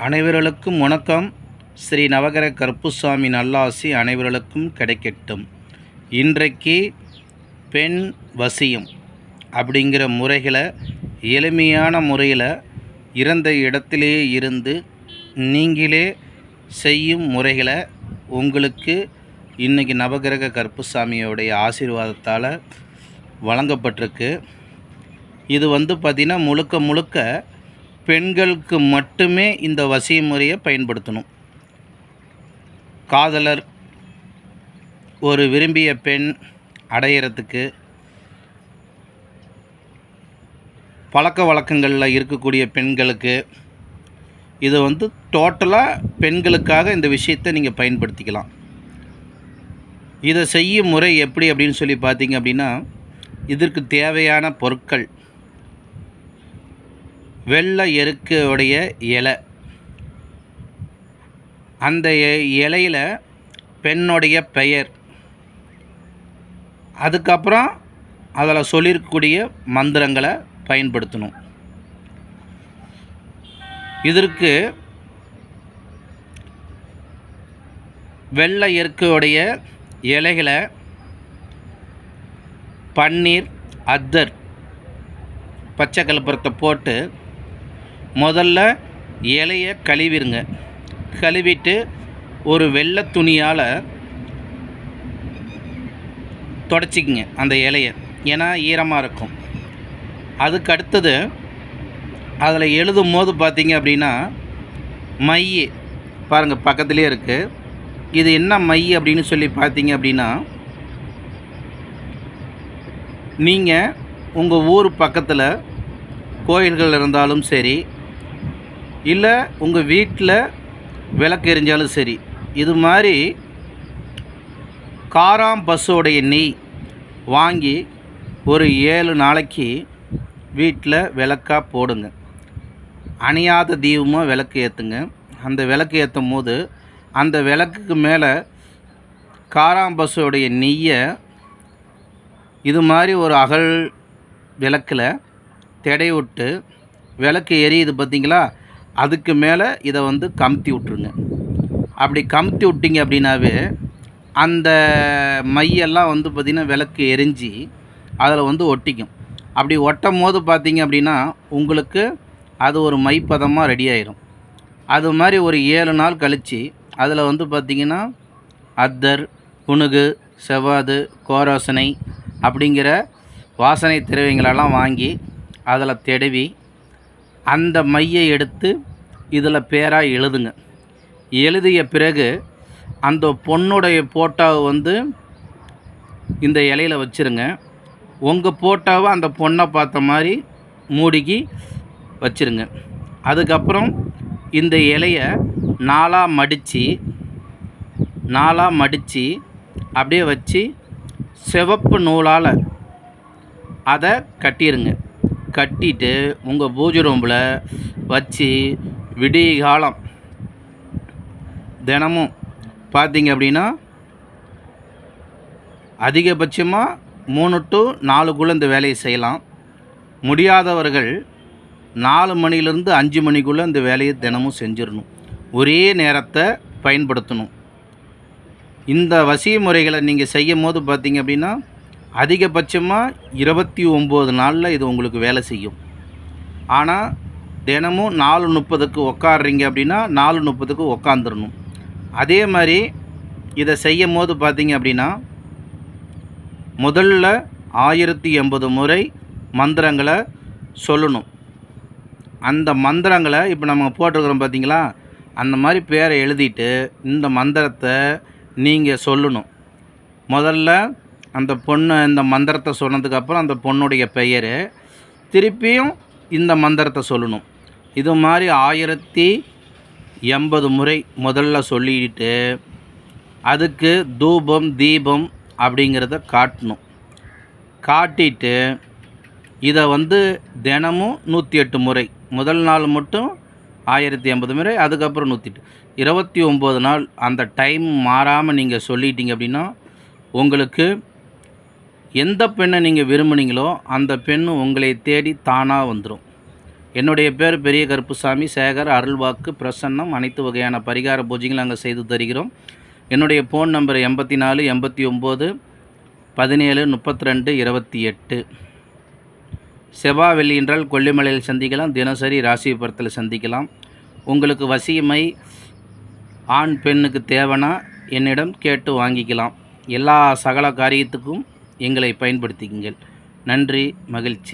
அனைவர்களுக்கும் வணக்கம். ஸ்ரீ நவகிரக கருப்புசாமி நல்லாசி அனைவர்களுக்கும் கிடைக்கட்டும். இன்றைக்கு பெண் வசியம் அப்படிங்கிற முறைகளை எளிமையான முறையில் இறந்த இடத்திலேயே இருந்து நீங்களே செய்யும் முறைகளை உங்களுக்கு இன்றைக்கி நவகிரக கருப்புசாமியோடைய ஆசீர்வாதத்தால் வழங்கப்பட்டிருக்கு. இது பார்த்திங்கன்னா முழுக்க பெண்களுக்கு மட்டுமே இந்த வசிய முறையை பயன்படுத்தணும். காதலர் ஒரு விரும்பிய பெண் அடையிறதுக்கு, பழக்க வழக்கங்களில் இருக்கக்கூடிய பெண்களுக்கு, இது டோட்டலாக பெண்களுக்காக இந்த விஷயத்தை நீங்கள் பயன்படுத்திக்கலாம். இதை செய்யும் முறை எப்படி அப்படின்னு சொல்லி பார்த்தீங்க அப்படின்னா, இதற்கு தேவையான பொருட்கள்: வெள்ளை எருக்குடைய இலை, அந்த இலையில் பெண்ணுடைய பெயர், அதுக்கப்புறம் அதில் சொல்லியிருக்கக்கூடிய மந்திரங்களை பயன்படுத்தணும். இதற்கு வெள்ளை எருக்குடைய இலைகளை பன்னீர், அத்தர், பச்சை கற்பூரத்தை போட்டு முதல்ல இலையை கழுவிடுங்க. கழுவிட்டு ஒரு வெள்ளை துணியால் தொடச்சிக்கிங்க அந்த இலையை, ஏன்னா ஈரமாக இருக்கும். அதுக்கு அடுத்தது அதில் எழுதும் போது பார்த்தீங்க அப்படின்னா, மை பாருங்கள் பக்கத்துலேயே இருக்குது. இது என்ன மை அப்படின்னு சொல்லி பார்த்தீங்க அப்படின்னா, நீங்கள் உங்கள் ஊர் பக்கத்தில் கோயில்கள் இருந்தாலும் சரி, இல்லை உங்கள் வீட்டில் விளக்கு எரிஞ்சாலும் சரி, இது மாதிரி காராம் பசுவோடைய நெய் வாங்கி ஒரு 7 நாளைக்கு வீட்டில் விளக்காக போடுங்க. அணையாத தீபமாக விளக்கு ஏற்றுங்க. அந்த விளக்கு ஏற்றும் போது அந்த விளக்குக்கு மேலே காராம் பசுவோடைய நெய்யை இது மாதிரி ஒரு அகல் விளக்கில் தடை விட்டு, விளக்கு எரியுது பார்த்திங்களா, அதுக்கு மேலே இதை கமுத்தி விட்ருங்க. அப்படி கமுத்தி விட்டிங்க அப்படின்னாவே அந்த மையெல்லாம் பார்த்திங்கன்னா விளக்கு எரிஞ்சு அதில் ஒட்டிக்கும். அப்படி ஒட்டும் போது பார்த்திங்க அப்படின்னா உங்களுக்கு அது ஒரு மைப்பதமாக ரெடி ஆயிரும். அது மாதிரி ஒரு 7 நாள் கழித்து அதில் பார்த்திங்கன்னா அத்தர், புனுகு, செவ்வாது, கோரோசனை அப்படிங்கிற வாசனை திரவியங்களெல்லாம் வாங்கி அதில் தடவி அந்த மையை எடுத்து இதில் பேராக எழுதுங்க. எழுதிய பிறகு அந்த பொண்ணுடைய போட்டோவை இந்த இலையில் வச்சுருங்க. உங்கள் போட்டோவை அந்த பொண்ணை பார்த்த மாதிரி மூடிக்கி வச்சுருங்க. அதுக்கப்புறம் இந்த இலையை நாலாக மடித்து அப்படியே வச்சு சிவப்பு நூலால் அதை கட்டிடுங்க. கட்டிட்டு உங்கள் பூஜை ரூமில் வச்சு விடிய காலம் தினமும் பார்த்தீங்க அப்படின்னா அதிகபட்சமாக 3 to 4 இந்த வேலையை செய்யலாம். முடியாதவர்கள் 4 மணிலேருந்து 5 மணிக்குள்ளே இந்த வேலையை தினமும் செஞ்சிடணும். ஒரே நேரத்தை பயன்படுத்தணும். இந்த வசிய முறைகளை நீங்கள் செய்யும் போது பார்த்தீங்க அப்படின்னா அதிகபட்சமாக 29 நாளில் இது உங்களுக்கு வேலை செய்யும். ஆனால் தினமும் 4:30க்கு உக்காடுறீங்க அப்படின்னா 4:30க்கு உக்காந்துடணும். அதே மாதிரி இதை செய்யும் போது பார்த்தீங்க அப்படின்னா முதல்ல 1080 முறை மந்திரங்களை சொல்லணும். அந்த மந்திரங்களை இப்போ நம்ம போட்டிருக்கிறோம் பார்த்தீங்களா, அந்த மாதிரி பேரை எழுதிட்டு இந்த மந்திரத்தை நீங்கள் சொல்லணும். முதல்ல அந்த பொண்ணு இந்த மந்திரத்தை சொன்னதுக்கப்புறம் அந்த பொண்ணுடைய பெயர், திருப்பியும் இந்த மந்திரத்தை சொல்லணும். இது மாதிரி 1080 முறை முதல்ல சொல்லிட்டு அதுக்கு தூபம் தீபம் அப்படிங்கிறத காட்டணும். காட்டிட்டு இதை தினமும் 108 முறை, முதல் நாள் மட்டும் 1080 முறை, அதுக்கப்புறம் 108, 29 நாள் அந்த டைம் மாறாமல் நீங்கள் சொல்லிட்டீங்க அப்படின்னா உங்களுக்கு எந்த பெண்ணை நீங்கள் விரும்புனீங்களோ அந்த பெண் உங்களை தேடி தானாக வந்துடும். என்னுடைய பேர் பெரிய கருப்புசாமி. சேகர், அருள்வாக்கு, பிரசன்னம், அனைத்து வகையான பரிகார பூஜைகளும் நாங்கள் செய்து தருகிறோம். என்னுடைய ஃபோன் நம்பர் 84 89 17 32 28. செவ்வாய் வெள்ளி என்றால் கொல்லிமலையில் சந்திக்கலாம். தினசரி ராசிபுரத்தில் சந்திக்கலாம். உங்களுக்கு வசியமை ஆண் பெண்ணுக்கு தேவைன்னா என்னிடம் கேட்டு வாங்கிக்கலாம். எல்லா சகல காரியத்துக்கும் எங்களை பயன்படுத்திக்குங்கள். நன்றி, மகிழ்ச்சி.